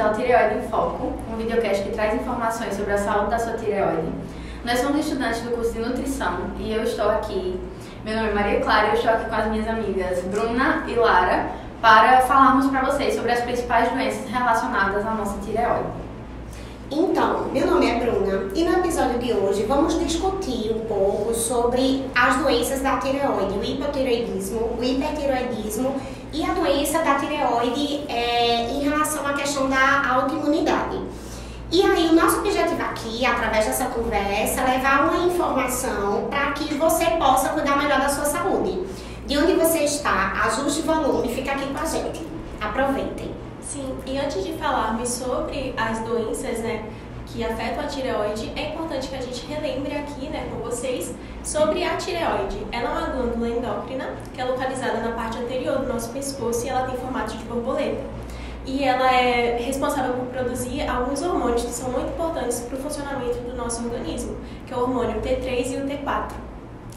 ao Tireoide em Foco, um videocast que traz informações sobre a saúde da sua tireoide. Nós somos estudantes do curso de nutrição e eu estou aqui, meu nome é Maria Clara, eu estou aqui com as minhas amigas Bruna e Lara para falarmos para vocês sobre as principais doenças relacionadas à nossa tireoide. Então, meu nome é Bruna e no episódio de hoje vamos discutir um pouco sobre as doenças da tireoide, o hipotireoidismo, o hipertireoidismo e a doença da tireoide em relação à questão da autoimunidade. E aí, o nosso objetivo aqui, através dessa conversa, é levar uma informação para que você possa cuidar melhor da sua saúde. De onde você está, ajuste o volume e fica aqui com a gente. Aproveitem. Sim, e antes de falarmos sobre as doenças, que afetam a tireoide, é importante que a gente relembre aqui, com vocês, sobre a tireoide. Ela é uma glândula endócrina que é localizada na parte anterior do nosso pescoço e ela tem formato de borboleta. E ela é responsável por produzir alguns hormônios que são muito importantes para o funcionamento do nosso organismo, que é o hormônio T3 e o T4.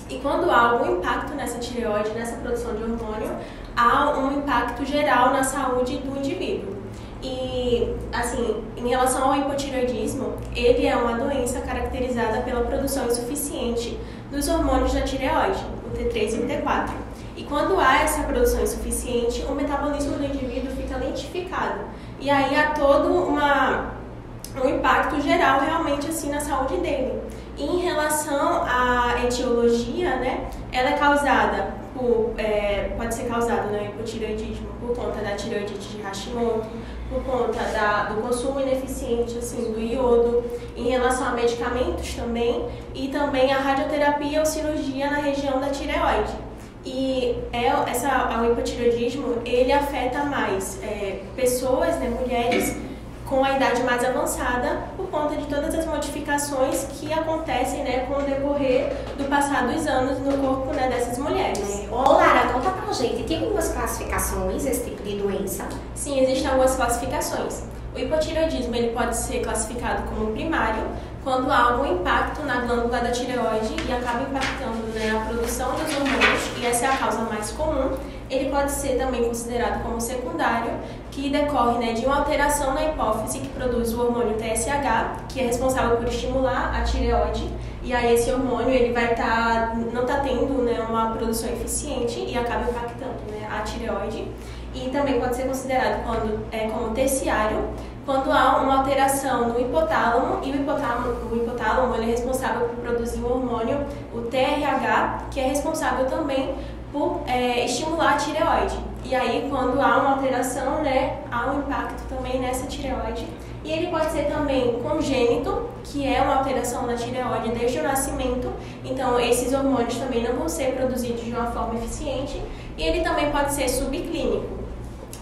E quando há algum impacto nessa tireoide, nessa produção de hormônio, há um impacto geral na saúde do indivíduo. E, assim, em relação ao hipotireoidismo, ele é uma doença caracterizada pela produção insuficiente dos hormônios da tireoide, o T3 e o T4. E quando há essa produção insuficiente, o metabolismo do indivíduo fica lentificado. E aí há todo um impacto geral realmente assim na saúde dele. E em relação à etiologia, ela é causada pode ser causada no hipotireoidismo por conta da tireoidite de Hashimoto, por conta do consumo ineficiente do iodo, em relação a medicamentos também, e também a radioterapia ou cirurgia na região da tireoide. E o hipotireoidismo, ele afeta mais pessoas, mulheres com a idade mais avançada, por conta de todas as modificações que acontecem com o decorrer do passar dos anos no corpo dessas mulheres. Ô Lara, conta pra gente, tem algumas classificações esse tipo de doença? Sim, existem algumas classificações. O hipotireoidismo ele pode ser classificado como primário, quando há algum impacto na glândula da tireoide e acaba impactando a produção dos hormônios, e essa é a causa mais comum. Ele pode ser também considerado como secundário, que decorre de uma alteração na hipófise que produz o hormônio TSH, que é responsável por estimular a tireoide, e aí esse hormônio ele vai não está tendo uma produção eficiente e acaba impactando a tireoide. E também pode ser considerado como terciário, quando há uma alteração no hipotálamo, e o hipotálamo ele é responsável por produzir o hormônio, o TRH, que é responsável também por estimular a tireoide. E aí, quando há uma alteração, há um impacto também nessa tireoide. E ele pode ser também congênito, que é uma alteração na tireoide desde o nascimento. Então, esses hormônios também não vão ser produzidos de uma forma eficiente. E ele também pode ser subclínico.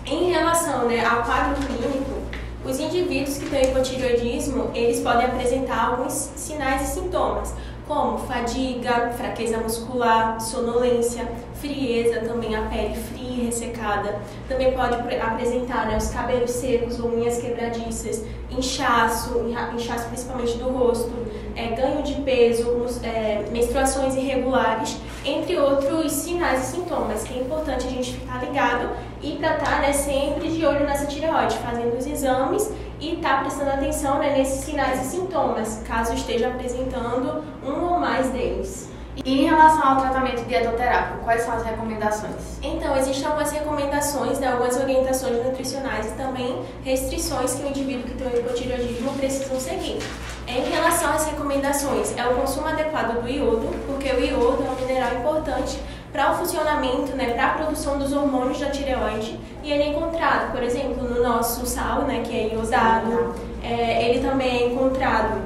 Em relação ao quadro clínico, os indivíduos que têm hipotireoidismo, eles podem apresentar alguns sinais e sintomas, como fadiga, fraqueza muscular, sonolência, frieza, também a pele fria e ressecada. Também pode apresentar os cabelos secos ou unhas quebradiças, inchaço principalmente do rosto, ganho de peso, menstruações irregulares, entre outros sinais e sintomas, que é importante a gente ficar ligado e para estar sempre de olho nessa tireoide, fazendo os exames e estar prestando atenção nesses sinais e sintomas, caso esteja apresentando um ou mais deles. E em relação ao tratamento dietoterápico, quais são as recomendações? Então, existem algumas recomendações, algumas orientações nutricionais e também restrições que o indivíduo que tem o hipotireoidismo precisam seguir. Em relação às recomendações, é o consumo adequado do iodo, porque o iodo é um mineral importante para o funcionamento, para a produção dos hormônios da tireoide, e ele é encontrado, por exemplo, no nosso sal, que é iodado. Ele também é encontrado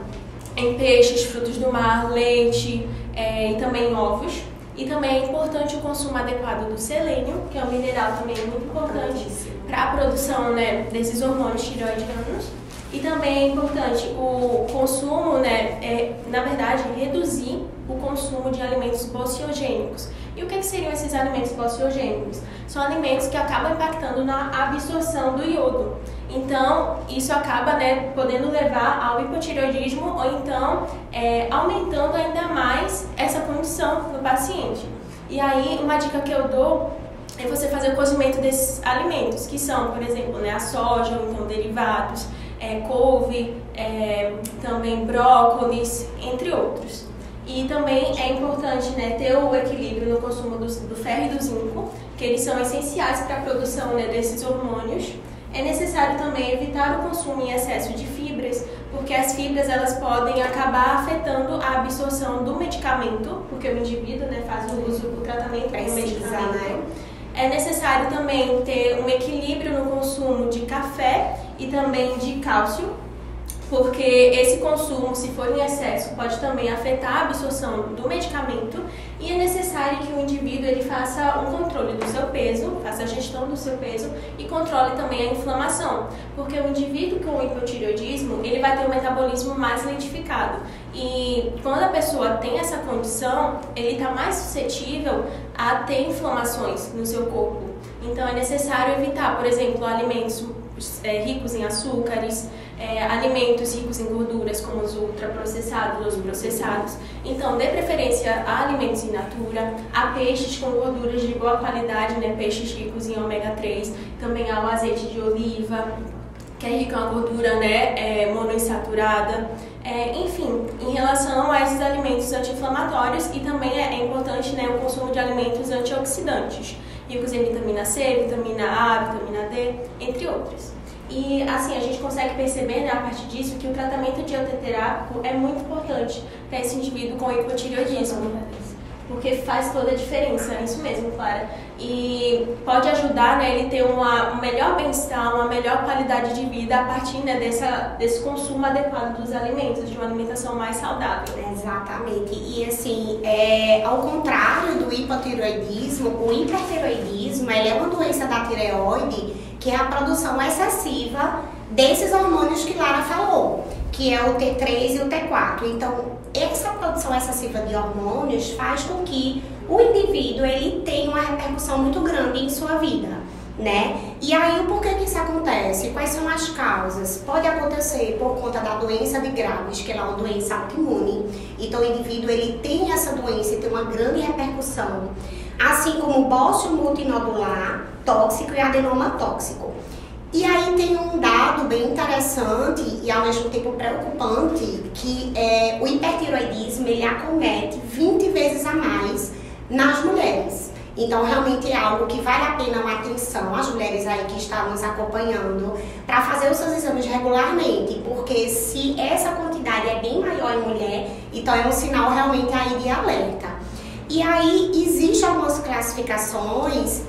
em peixes, frutos do mar, leite, e também em ovos. E também é importante o consumo adequado do selênio, que é um mineral também muito importante para a produção desses hormônios tireoidianos. E também é importante o consumo, na verdade, reduzir o consumo de alimentos bociogênicos. E o que seriam esses alimentos bociogênicos? São alimentos que acabam impactando na absorção do iodo. Então, isso acaba podendo levar ao hipotireoidismo ou então aumentando ainda mais essa condição do paciente. E aí, uma dica que eu dou é você fazer o cozimento desses alimentos, que são, por exemplo, né, a soja, ou então derivados, couve, também brócolis, entre outros. E também é importante, né, ter o equilíbrio no consumo do ferro e do zinco, que eles são essenciais para a produção, né, desses hormônios. É necessário também evitar o consumo em excesso de fibras, porque as fibras elas podem acabar afetando a absorção do medicamento, porque o indivíduo, né, faz o uso do tratamento do medicamento. Né? É necessário também ter um equilíbrio no consumo de café e também de cálcio, porque esse consumo, se for em excesso, pode também afetar a absorção do medicamento, e é necessário que o indivíduo ele faça um controle do seu peso, faça a gestão do seu peso e controle também a inflamação, porque o indivíduo com hipotireoidismo, ele vai ter um metabolismo mais lentificado, e quando a pessoa tem essa condição, ele está mais suscetível a ter inflamações no seu corpo. Então é necessário evitar, por exemplo, alimentos ricos em açúcares, alimentos ricos em gorduras, como os ultraprocessados, os processados. Então, dê preferência a alimentos in natura, a peixes com gorduras de boa qualidade, né, peixes ricos em ômega 3, também ao azeite de oliva, que é rico em uma gordura, né, monoinsaturada. Enfim, em relação a esses alimentos anti-inflamatórios, e também é importante, né, o consumo de alimentos antioxidantes, ricos em vitamina C, vitamina A, vitamina D, entre outros. E assim, a gente consegue perceber, né, a partir disso, que o tratamento dieteterápico é muito importante para esse indivíduo com hipotireoidismo, porque faz toda a diferença, é isso mesmo, Clara. E pode ajudar, né, ele ter um melhor bem-estar, uma melhor qualidade de vida a partir, né, desse consumo adequado dos alimentos, de uma alimentação mais saudável. Exatamente. E assim, ao contrário do hipotireoidismo, o hipertireoidismo ele é uma doença da tireoide, que é a produção excessiva desses hormônios que Lara falou, que é o T3 e o T4. Então, essa produção excessiva de hormônios faz com que o indivíduo ele tenha uma repercussão muito grande em sua vida, né? E aí, por que isso acontece? Quais são as causas? Pode acontecer por conta da doença de Graves, que é uma doença autoimune. Então, o indivíduo ele tem essa doença e tem uma grande repercussão, assim como bócio multinodular tóxico e adenoma tóxico. E aí tem um dado bem interessante e ao mesmo tempo preocupante, que o hipertireoidismo ele acomete 20 vezes a mais nas mulheres. Então realmente é algo que vale a pena uma atenção às mulheres aí que estão nos acompanhando para fazer os seus exames regularmente, porque se essa quantidade é bem maior em mulher, então é um sinal realmente aí de alerta. E aí, existem algumas classificações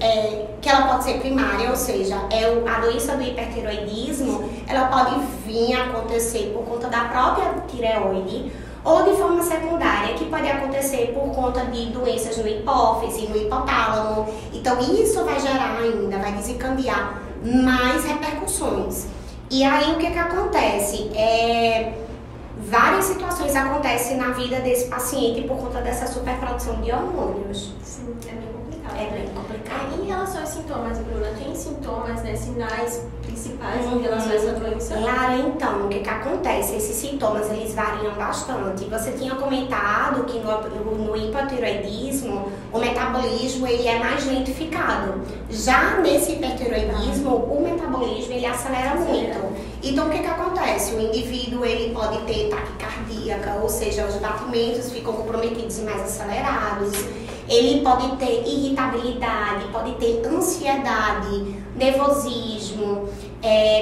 que ela pode ser primária, ou seja, a doença do hipertireoidismo, ela pode vir a acontecer por conta da própria tireoide, ou de forma secundária, que pode acontecer por conta de doenças no hipófise, no hipotálamo. Então, isso vai gerar ainda, vai desencadear mais repercussões. E aí, o que acontece? Várias situações acontecem na vida desse paciente por conta dessa superprodução de hormônios. Sim, é bem complicado. É bem complicado. Em relação aos sintomas, Bruna, tem sintomas, né, sinais principais em relação a essa doença? Lara, então, o que acontece? Esses sintomas, eles variam bastante. Você tinha comentado que no hipotireoidismo, o metabolismo, ele é mais lentificado. Já nesse hipertireoidismo, o metabolismo, ele acelera muito. Então, o que acontece? O indivíduo, ele pode ter taquicardíaca, ou seja, os batimentos ficam comprometidos e mais acelerados. Ele pode ter irritabilidade, pode ter ansiedade, nervosismo,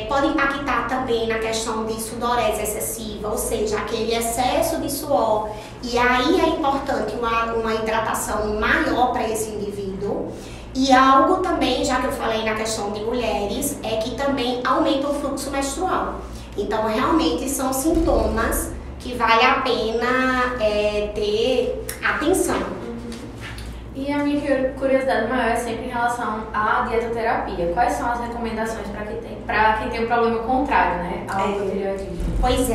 pode impactar também na questão de sudorese excessiva, ou seja, aquele excesso de suor. E aí é importante uma hidratação maior para esse indivíduo. E algo também, já que eu falei na questão de mulheres, é que também aumenta o fluxo menstrual. Então, realmente são sintomas que vale a pena ter atenção. E a minha curiosidade maior é sempre em relação à dietoterapia. Quais são as recomendações para quem tem um problema contrário, né, ao hipotireoidismo? Pois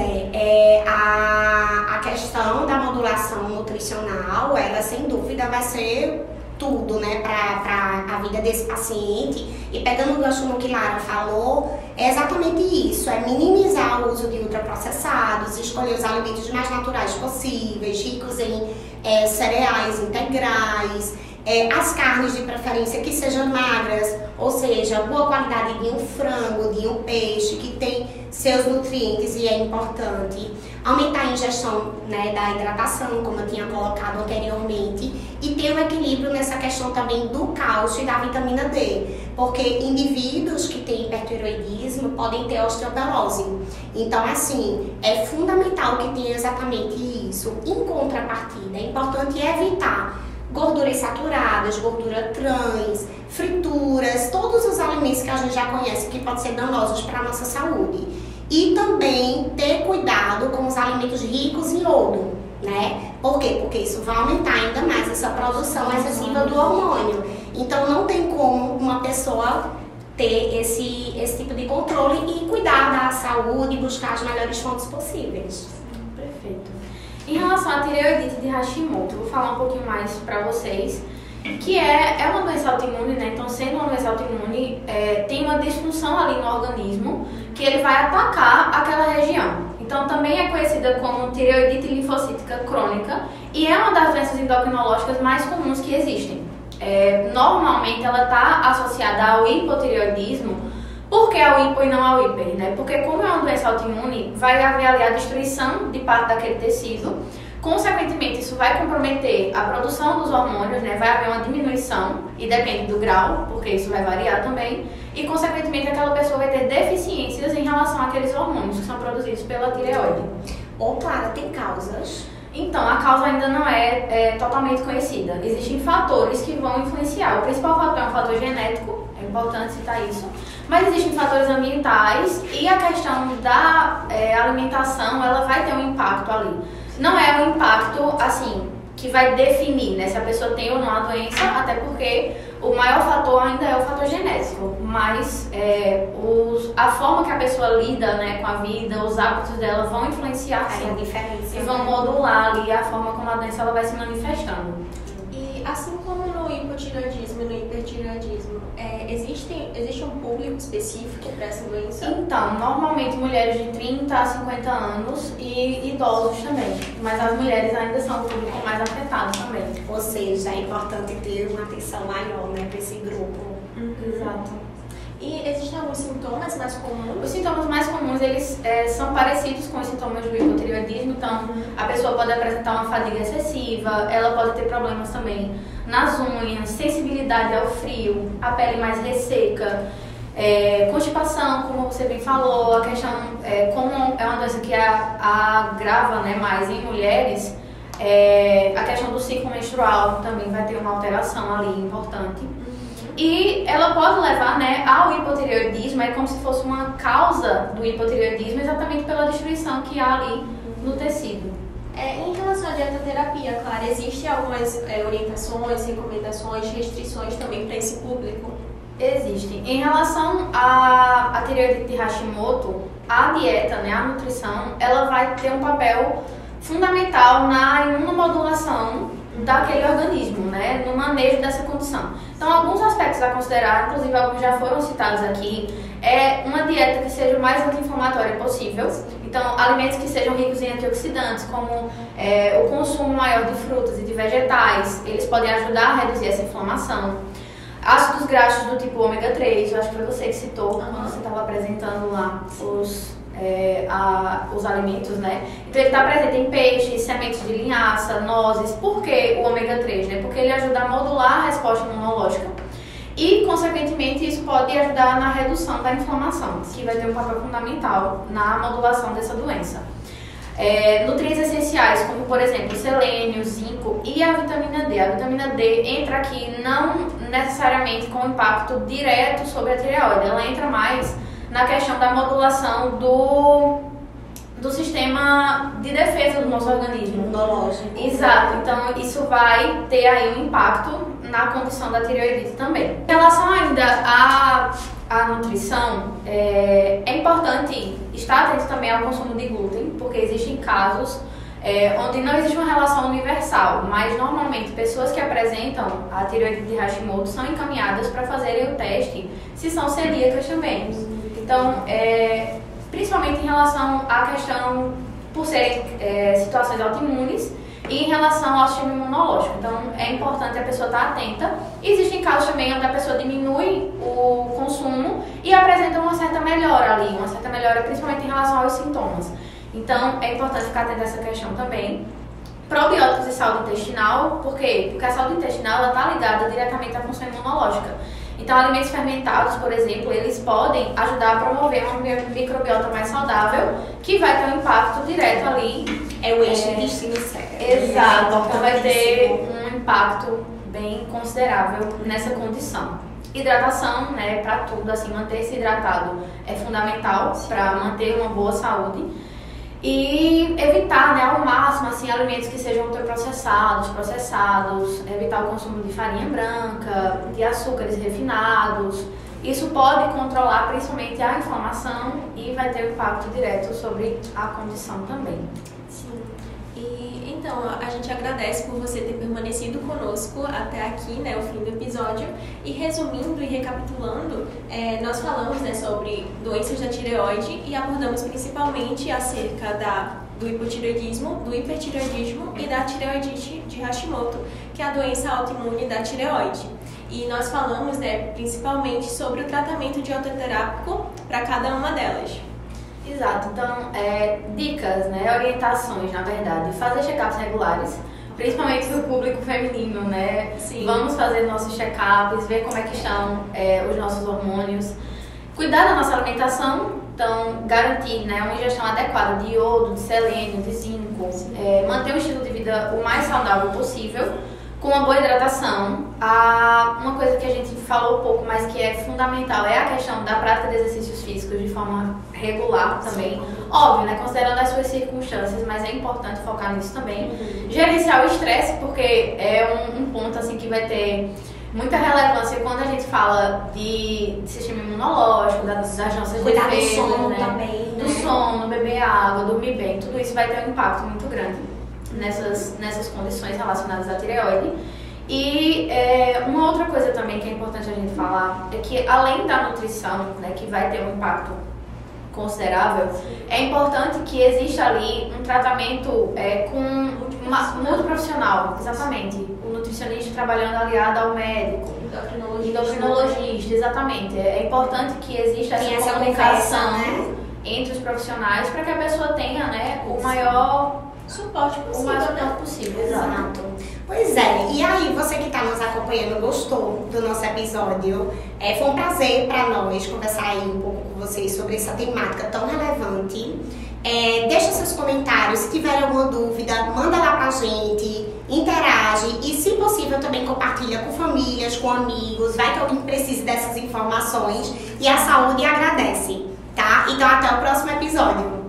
a questão da modulação nutricional, ela sem dúvida vai ser tudo, né, para a vida desse paciente. E pegando o gancho no que Lara falou, é exatamente isso, é minimizar o uso de ultraprocessados, escolher os alimentos mais naturais possíveis, ricos em cereais integrais, As carnes de preferência que sejam magras, ou seja, boa qualidade de um frango, de um peixe, que tem seus nutrientes e é importante. Aumentar a ingestão, né, da hidratação, como eu tinha colocado anteriormente, e ter um equilíbrio nessa questão também do cálcio e da vitamina D, porque indivíduos que têm hipertireoidismo podem ter osteoporose. Então, assim, é fundamental que tenha exatamente isso. Em contrapartida, é importante evitar gorduras saturadas, gordura trans, frituras, todos os alimentos que a gente já conhece que podem ser danosos para a nossa saúde. E também ter cuidado com os alimentos ricos em iodo, né? Por quê? Porque isso vai aumentar ainda mais essa produção excessiva do hormônio. Então não tem como uma pessoa ter esse tipo de controle e cuidar da saúde e buscar as melhores fontes possíveis. Perfeito. Em relação à tireoidite de Hashimoto, vou falar um pouquinho mais para vocês, que é uma doença autoimune, né? Então, sendo uma doença autoimune, tem uma disfunção ali no organismo que ele vai atacar aquela região. Então, também é conhecida como tireoidite linfocítica crônica e é uma das doenças endocrinológicas mais comuns que existem. Normalmente, ela está associada ao hipotireoidismo. Por que ao hipo e não ao hiper, né? Porque como é uma doença autoimune, vai haver ali a destruição de parte daquele tecido. Consequentemente, isso vai comprometer a produção dos hormônios, né? Vai haver uma diminuição, e depende do grau, porque isso vai variar também. E, consequentemente, aquela pessoa vai ter deficiências em relação àqueles hormônios que são produzidos pela tireoide. Ou, Clara, tem causas? Então, a causa ainda não é totalmente conhecida. Existem fatores que vão influenciar. O principal fator é um fator genético, é importante citar isso. Mas existem fatores ambientais e a questão da alimentação, ela vai ter um impacto ali. Não é um impacto, assim, que vai definir, né, se a pessoa tem ou não a doença, até porque o maior fator ainda é o fator genético. Mas a forma que a pessoa lida, né, com a vida, os hábitos dela vão influenciar, sim. A diferença. E vão modular ali a forma como a doença ela vai se manifestando. E assim como no hipotireoidismo e no hipertireoidismo, existe um público específico para essa doença? Então, normalmente mulheres de 30 a 50 anos e idosos também. Mas as mulheres ainda são o público mais afetado também. Ou seja, é importante ter uma atenção maior, né, para esse grupo. Exato. E existem alguns sintomas mais comuns? Os sintomas mais comuns, eles são parecidos com os sintomas do hipotireoidismo. Então, a pessoa pode apresentar uma fadiga excessiva, ela pode ter problemas também nas unhas, sensibilidade ao frio, a pele mais resseca, constipação, como você bem falou, a questão, como é uma doença que agrava, né, mais em mulheres, a questão do ciclo menstrual também vai ter uma alteração ali importante. E ela pode levar, né, ao hipotireoidismo, é como se fosse uma causa do hipotireoidismo, exatamente pela destruição que há ali no tecido. Em relação à dietoterapia, Clara, existem algumas orientações, recomendações, restrições também para esse público? Existem. Em relação à tireoidite de Hashimoto, a dieta, né, a nutrição, ela vai ter um papel fundamental na imunomodulação daquele organismo, né, no manejo dessa condição. Então, alguns aspectos a considerar, inclusive alguns já foram citados aqui, é uma dieta que seja o mais anti-inflamatória possível. Então, alimentos que sejam ricos em antioxidantes, como o consumo maior de frutas e de vegetais, eles podem ajudar a reduzir essa inflamação. Ácidos graxos do tipo ômega 3, eu acho que foi você que citou quando você estava apresentando lá os alimentos, né? Então ele está presente em peixes, sementes de linhaça, nozes. Por que o ômega 3, né? Porque ele ajuda a modular a resposta imunológica e, consequentemente, isso pode ajudar na redução da inflamação, que vai ter um papel fundamental na modulação dessa doença. Nutrientes essenciais, como por exemplo selênio, zinco e a vitamina D. A vitamina D entra aqui não necessariamente com impacto direto sobre a tireoide, ela entra mais na questão da modulação do sistema de defesa do nosso organismo. Imunológico. Exato, então isso vai ter aí um impacto na condição da tireoidite também. Em relação ainda à nutrição, é importante estar atento também ao consumo de glúten, porque existem casos onde não existe uma relação universal, mas normalmente pessoas que apresentam a tireoidite de Hashimoto são encaminhadas para fazerem o teste se são celíacas também. Então, principalmente em relação à questão, por serem situações autoimunes, e em relação ao sistema imunológico. Então, é importante a pessoa estar atenta. Existem casos também onde a pessoa diminui o consumo e apresenta uma certa melhora ali, uma certa melhora principalmente em relação aos sintomas. Então, é importante ficar atento a essa questão também. Probióticos e saúde intestinal, por quê? Porque a saúde intestinal está ligada diretamente à função imunológica. Então, alimentos fermentados, por exemplo, eles podem ajudar a promover uma microbiota mais saudável, que vai ter um impacto direto ali. É o eixo intestino-cérebro. Exato, então vai ter um impacto bem considerável nessa condição. Hidratação, né, para tudo, assim, manter-se hidratado é fundamental para manter uma boa saúde. E evitar, né, ao máximo, assim, alimentos que sejam processados, evitar o consumo de farinha branca, de açúcares refinados. Isso pode controlar principalmente a inflamação e vai ter um impacto direto sobre a condição também. Sim. E então, a gente agradece por você ter permanecido conosco até aqui, né, o fim do episódio. E resumindo e recapitulando, nós falamos, né, sobre doenças da tireoide e abordamos principalmente acerca do hipotireoidismo, do hipertireoidismo e da tireoidite de Hashimoto, que é a doença autoimune da tireoide. E nós falamos, né, principalmente sobre o tratamento dietoterápico para cada uma delas. Exato, então, dicas, né, orientações, na verdade, fazer check-ups regulares, principalmente para o público feminino, né? Sim. Vamos fazer nossos check-ups, ver como é que estão os nossos hormônios, cuidar da nossa alimentação, então garantir, né, uma ingestão adequada de iodo, de selênio, de zinco, manter um estilo de vida o mais saudável possível, com uma boa hidratação. Uma coisa que a gente falou um pouco, mas que é fundamental, é a questão da prática de exercícios físicos de forma regular também. Óbvio, né, considerando as suas circunstâncias, mas é importante focar nisso também. Gerenciar o estresse, porque é um ponto assim que vai ter muita relevância quando a gente fala de sistema imunológico, das nossas Cuidar defesas, do sono né? também, Do né? sono, beber água, dormir bem, tudo isso vai ter um impacto muito grande nessas condições relacionadas à tireoide. E uma outra coisa também que é importante a gente falar é que, além da nutrição, né, que vai ter um impacto considerável, é importante que exista ali um tratamento com multiprofissional, exatamente. O nutricionista trabalhando aliado ao médico, endocrinologista, exatamente. É importante que exista essa comunicação, né, entre os profissionais para que a pessoa tenha, né, o maior suporte possível. O mais suporte possível, exato. Pois é, e aí você que está nos acompanhando gostou do nosso episódio? Foi um prazer para nós conversar aí um pouco com vocês sobre essa temática tão relevante. Deixa seus comentários, se tiver alguma dúvida, manda lá pra gente, interage e, se possível, também compartilha com famílias, com amigos, vai que alguém precise dessas informações e a saúde agradece, tá? Então até o próximo episódio.